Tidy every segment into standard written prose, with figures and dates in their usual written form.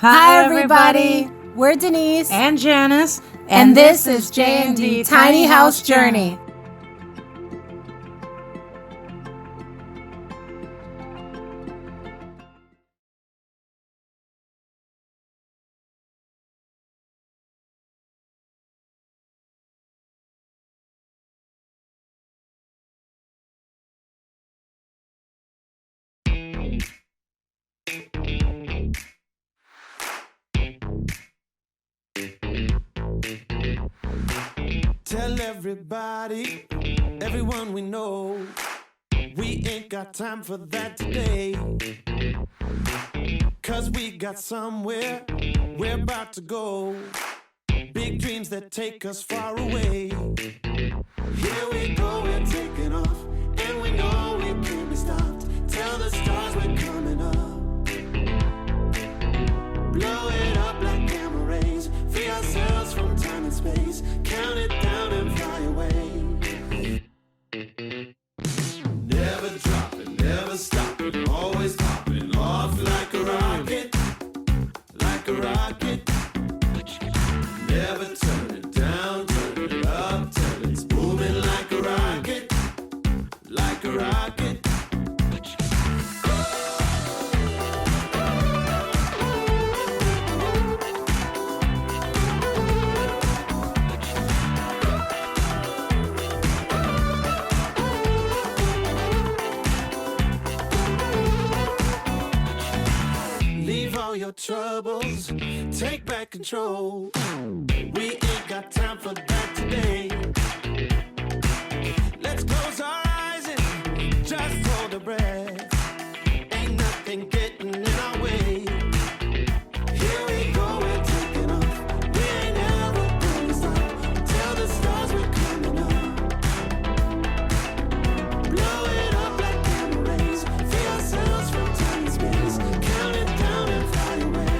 Hi, everybody. We're Denise and Janice, and this is J&D Tiny House Journey. Tell everybody, everyone we know, we ain't got time for that today. 'Cause we got somewhere we're about to go. Big dreams that take us far away. Here we go, we're taking off, and we know we can't be stopped. Tell the stars we're coming up. Blow it up like gamma rays. Free ourselves from time and space. Count it down and fly away. Never dropping, never stopping. Always popping off like a rocket. Like a rocket. Never turn it down, turn it up till it's booming like a rocket. Like a rocket. Leave all your troubles, take back control. We ain't got time for that today. Let's close our eyes and just hold a breath. Ain't nothing getting in our way. Here we go, we're taking off. We ain't ever gonna stop. Tell the stars we're coming up. Blow it up like gamma rays. Free ourselves from time and space. Count it down and fly away.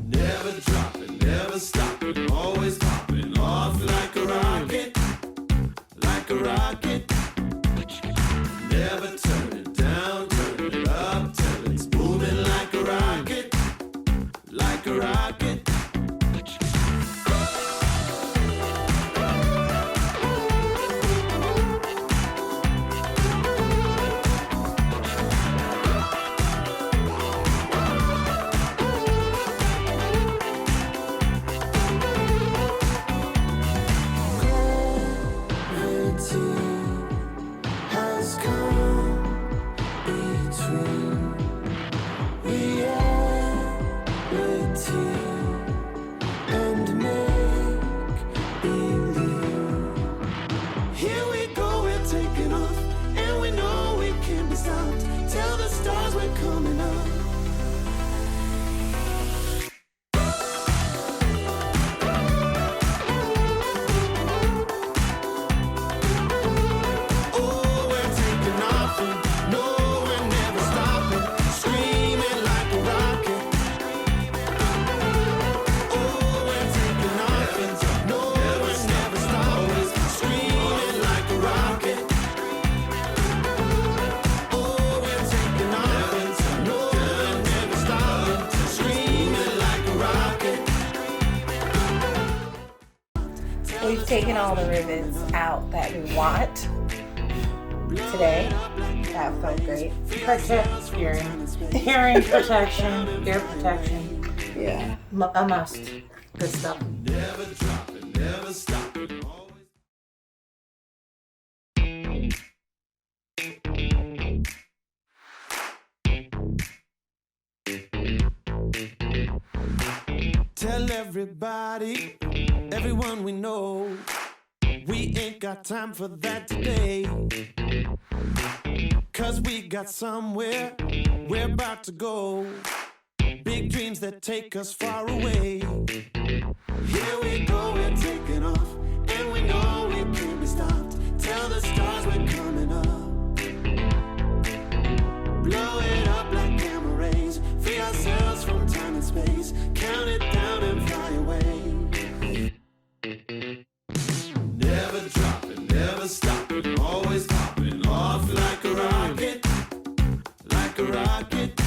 Never dropping, never stopping. Always popping off like a rocket. Like a rocket. Never turn it down, turn it up till it's booming like a rocket. Like a rocket. Has come between reality and make believe. Here we go, we're taking off, and we know we can't be stopped. Tell the stars we're coming up. Oh, we're taking off and no, we're never stopping. Screaming like a rocket. Oh, we're taking off and no, we're never stopping. Screaming like a rocket. Oh, we're taking off and no, we're never stopping. Screaming like a rocket. We've taken all the rivets out that we want today. That felt great. protect hearing protection, ear protection, Yeah. a must. Good stuff. Never dropping, never stopping. Always. Tell everybody, everyone we know, we ain't got time for that today. 'Cause we got somewhere we're about to go. Big dreams that take us far away. Here we go, we're taking off, and we know we can't be stopped. Tell the stars we're coming up. Blow it up like gamma rays. Free ourselves from time and space. Count it down and fly away. Never dropping, never stopping. Always popping off like a rocket. Like a rocket.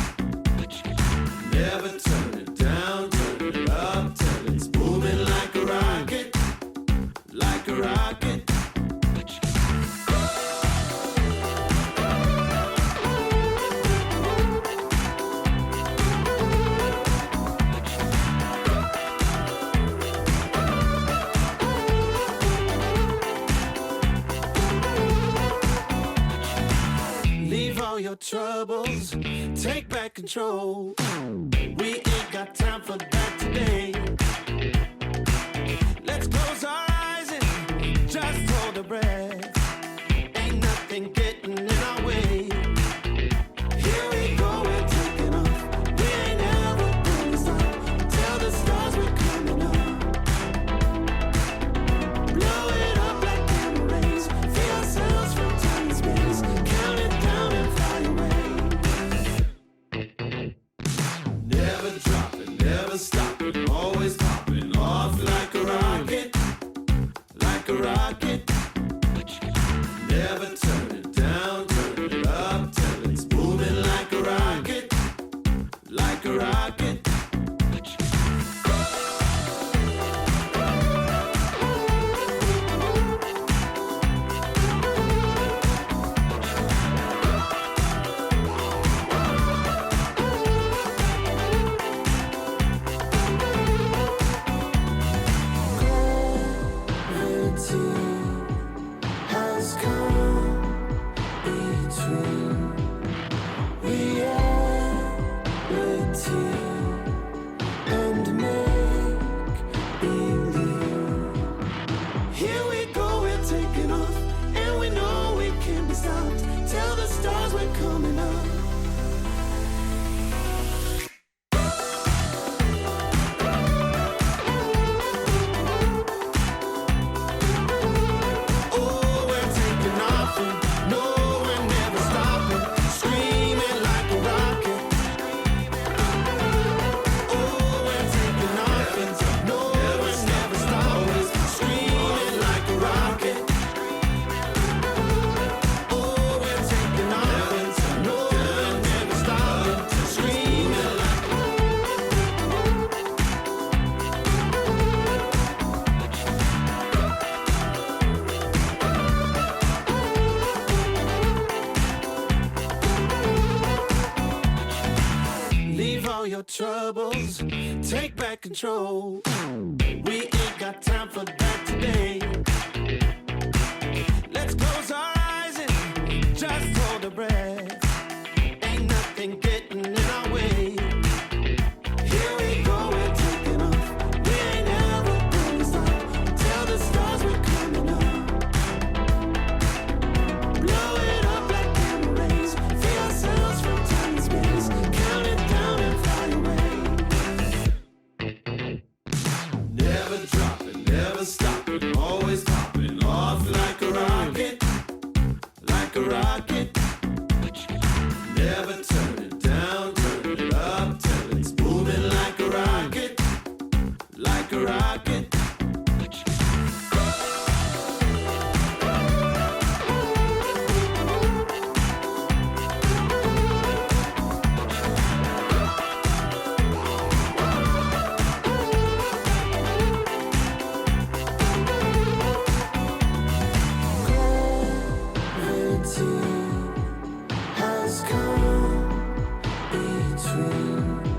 troubles, take back control. We ain't got time for that today. Let's close our eyes and just hold our breath. Ain't nothing getting in our way. Here we go, we're taking off. We ain't ever gonna stop. Tell the stars we're coming up. Blow it up like gamma rays. Free ourselves from time and space. Count it down and fly away. Never dropping, never stopping. Always popping off like a rocket. Like a rocket. Never turn it down, turn it up till it's moving like a rocket. Like a rocket. Has come between reality and make believe. Here we go, we're taking off, and we know we can't be stopped. Tell the stars we're coming up. Oh, we're taking off and no, we're never stopping. Screaming like a rocket. Oh, we're taking off and no, we're never stopping. Screaming like a rocket. Oh, we're taking off and no, we're never stopping. Screaming like leave all your troubles, take back control. We ain't got time for that today. Let's close our eyes and just hold our breath. Ain't nothing getting in our way. Here we go, we're taking off. We ain't ever gonna stop. Tell the stars we're coming up. Blow it up like gamma rays. Free ourselves from time and space. Count it down and fly away. Never dropping, never stopping. Always popping off like a rocket. Like a rocket. Never turn it down, turn it up till it's moving like a rocket. Like a rocket. Gravity has come between